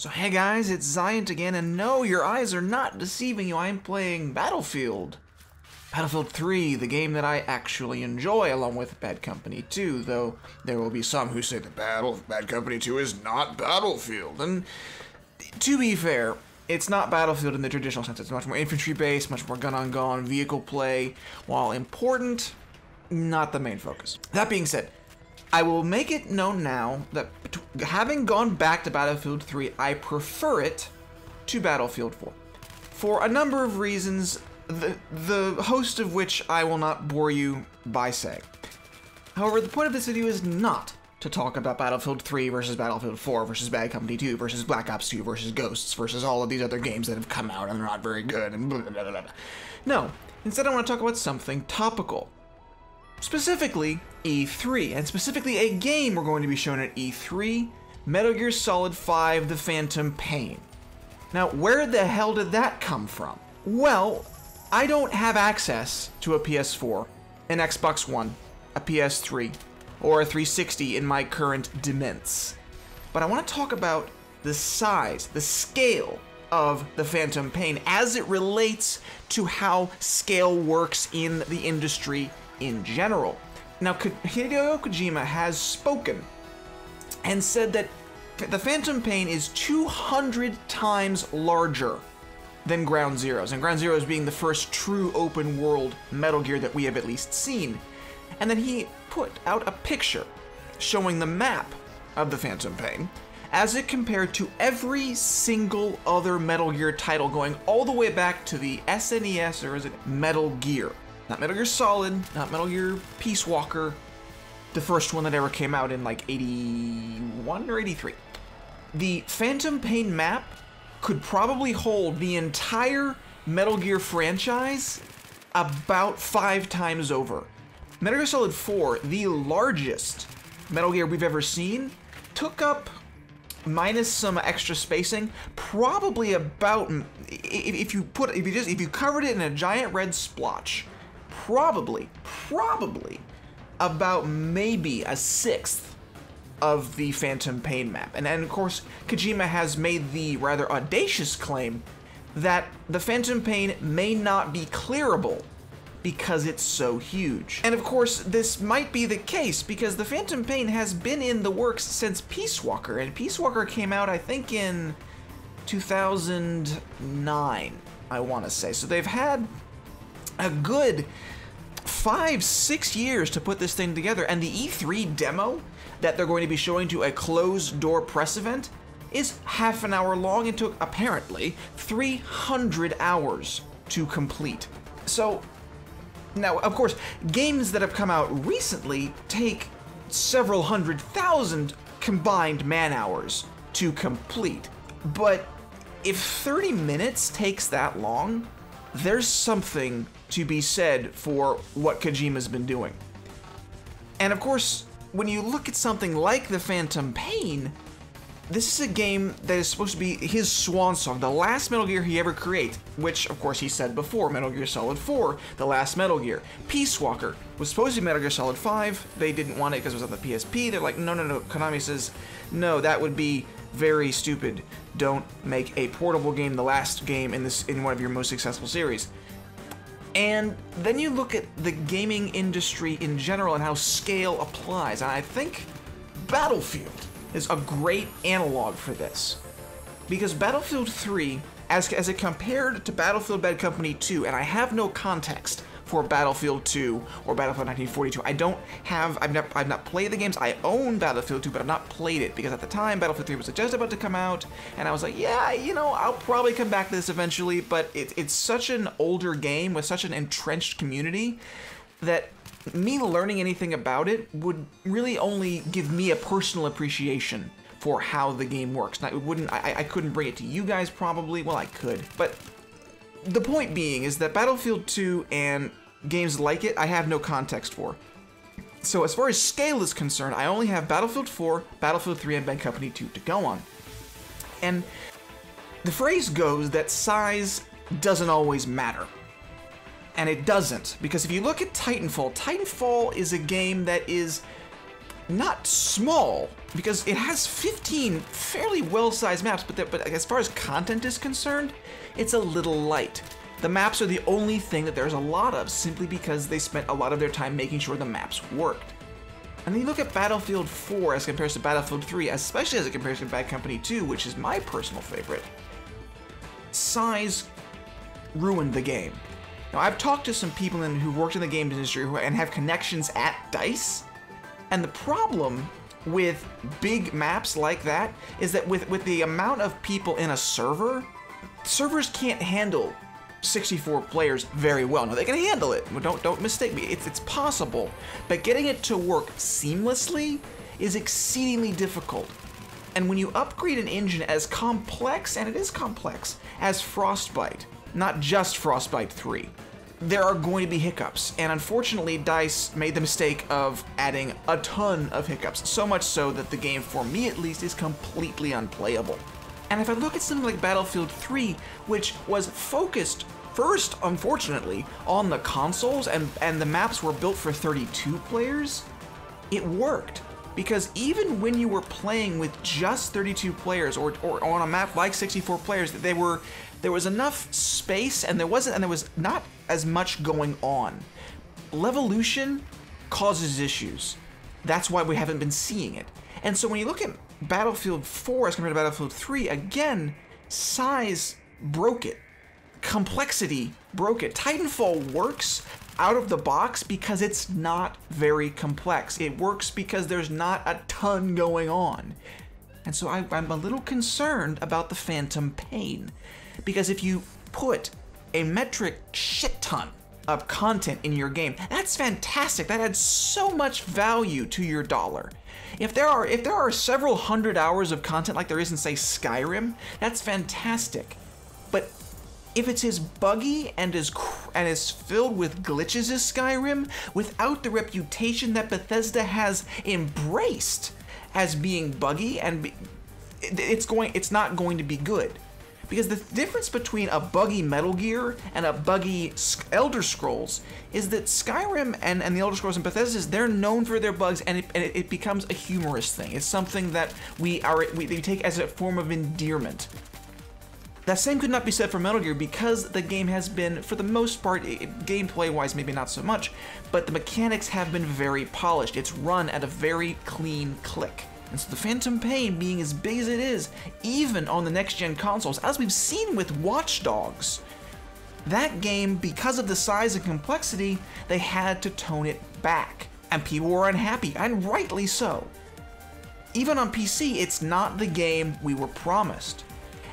So hey guys, it's Ziant again, and no, your eyes are not deceiving you. I'm playing Battlefield. Battlefield 3, the game that I actually enjoy, along with Bad Company 2, though there will be some who say that Bad Company 2 is not Battlefield. And to be fair, it's not Battlefield in the traditional sense. It's much more infantry-based, much more gun-on-gun, vehicle play. While important, not the main focus. That being said, I will make it known now that having gone back to Battlefield 3, I prefer it to Battlefield 4. For a number of reasons, the host of which I will not bore you by saying. However, the point of this video is not to talk about Battlefield 3 versus Battlefield 4 versus Bad Company 2 versus Black Ops 2 versus Ghosts versus all of these other games that have come out and are not very good and blah, blah, blah, blah. No, instead I want to talk about something topical. Specifically, E3, and specifically a game we're going to be shown at E3, Metal Gear Solid 5: The Phantom Pain. Now, where the hell did that come from? Well, I don't have access to a PS4, an Xbox One, a PS3, or a 360 in my current dements. But I want to talk about the size, the scale of The Phantom Pain as it relates to how scale works in the industry in general. Now, Hideo Kojima has spoken and said that The Phantom Pain is 200 times larger than Ground Zeroes, and Ground Zeroes being the first true open world Metal Gear that we have at least seen. And then he put out a picture showing the map of The Phantom Pain as it compared to every single other Metal Gear title going all the way back to the SNES, or is it Metal Gear? Not Metal Gear Solid, not Metal Gear Peace Walker, the first one that ever came out in like 81 or 83. The Phantom Pain map could probably hold the entire Metal Gear franchise about 5 times over. Metal Gear Solid 4, the largest Metal Gear we've ever seen, took up, minus some extra spacing, probably about, if you covered it in a giant red splotch, probably about maybe a sixth of the Phantom Pain map. And of course, Kojima has made the rather audacious claim that the Phantom Pain may not be clearable because it's so huge. And of course, this might be the case because the Phantom Pain has been in the works since Peace Walker, and Peace Walker came out, I think, in 2009, I want to say. So they've had a good 5-6 years to put this thing together, and the E3 demo that they're going to be showing to a closed-door press event is half an hour long and took, apparently, 300 hours to complete. So, now, of course, games that have come out recently take several 100,000 combined man-hours to complete. But if 30 minutes takes that long, there's something to be said for what Kojima's been doing. And of course, when you look at something like The Phantom Pain, this is a game that is supposed to be his swan song, the last Metal Gear he ever created, which, of course, he said before, Metal Gear Solid 4, the last Metal Gear. Peace Walker was supposed to be Metal Gear Solid 5, they didn't want it because it was on the PSP, they're like, no, Konami says, no, that would be very stupid. Don't make a portable game the last game in one of your most successful series. And then you look at the gaming industry in general and how scale applies, and I think Battlefield is a great analog for this. Because Battlefield 3, as it compared to Battlefield Bad Company 2, and I have no context for Battlefield 2 or Battlefield 1942. I've not played the games. I own Battlefield 2, but I've not played it because at the time Battlefield 3 was just about to come out, and I was like, yeah, you know, I'll probably come back to this eventually, but it's such an older game with such an entrenched community that me learning anything about it would really only give me a personal appreciation for how the game works. Now, I couldn't bring it to you guys probably. Well, I could, but the point being is that Battlefield 2 and games like it, I have no context for. So as far as scale is concerned, I only have Battlefield 4, Battlefield 3, and Bad Company 2 to go on. And the phrase goes that size doesn't always matter. And it doesn't, because if you look at Titanfall, Titanfall is a game that is not small, because it has 15 fairly well-sized maps, but as far as content is concerned, it's a little light. The maps are the only thing that there's a lot of, simply because they spent a lot of their time making sure the maps worked. And then you look at Battlefield 4 as compared to Battlefield 3, especially as it compares to Bad Company 2, which is my personal favorite. Size ruined the game. Now, I've talked to some people who worked in the games industry and have connections at DICE, and the problem with big maps like that is that with the amount of people in a server, servers can't handle 64 players very well. Now, they can handle it, don't mistake me, it's possible, but getting it to work seamlessly is exceedingly difficult. And when you upgrade an engine as complex, and it is complex, as Frostbite, not just Frostbite 3, there are going to be hiccups, and unfortunately DICE made the mistake of adding a ton of hiccups, so much so that the game, for me at least, is completely unplayable. And if I look at something like Battlefield 3, which was focused first, unfortunately, on the consoles, and the maps were built for 32 players, it worked. Because even when you were playing with just 32 players, or on a map like 64 players, there was enough space, and there was not as much going on. Levolution causes issues. That's why we haven't been seeing it. And so when you look at Battlefield 4 as compared to Battlefield 3, again, size broke it. Complexity broke it. Titanfall works out of the box because it's not very complex. It works because there's not a ton going on. And so I'm a little concerned about the Phantom Pain, because if you put a metric shit ton of content in your game, that's fantastic. That adds so much value to your dollar. If there are several hundred hours of content like there is in, say, Skyrim, that's fantastic. But if it's as buggy and is filled with glitches as Skyrim, without the reputation that Bethesda has embraced as being buggy, and it's not going to be good. Because the difference between a buggy Metal Gear and a buggy Elder Scrolls is that Skyrim and the Elder Scrolls and Bethesda's, they're known for their bugs, and it becomes a humorous thing. It's something that we take as a form of endearment. That same could not be said for Metal Gear, because the game has been, for the most part, gameplay-wise maybe not so much, but the mechanics have been very polished. It's run at a very clean click. And so the Phantom Pain, being as big as it is, even on the next-gen consoles, as we've seen with Watch Dogs, that game, because of the size and complexity, they had to tone it back. And people were unhappy, and rightly so. Even on PC, it's not the game we were promised.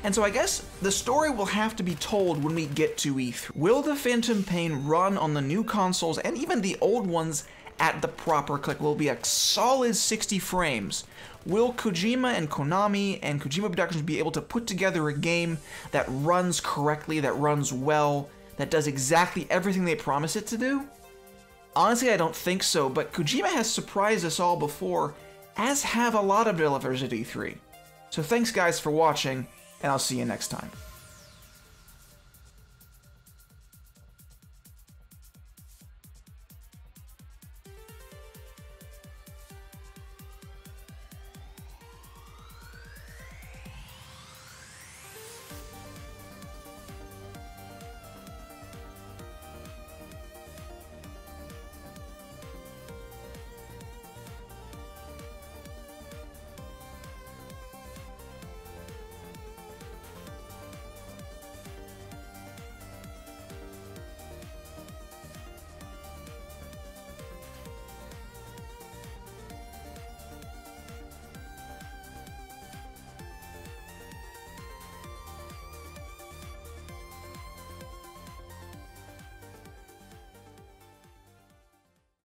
And so I guess the story will have to be told when we get to E3. Will the Phantom Pain run on the new consoles, and even the old ones, at the proper click? Will it be a solid 60 frames? Will Kojima and Konami and Kojima Productions be able to put together a game that runs correctly, that runs well, that does exactly everything they promise it to do? Honestly, I don't think so, but Kojima has surprised us all before, as have a lot of developers at E3. So thanks guys for watching, and I'll see you next time.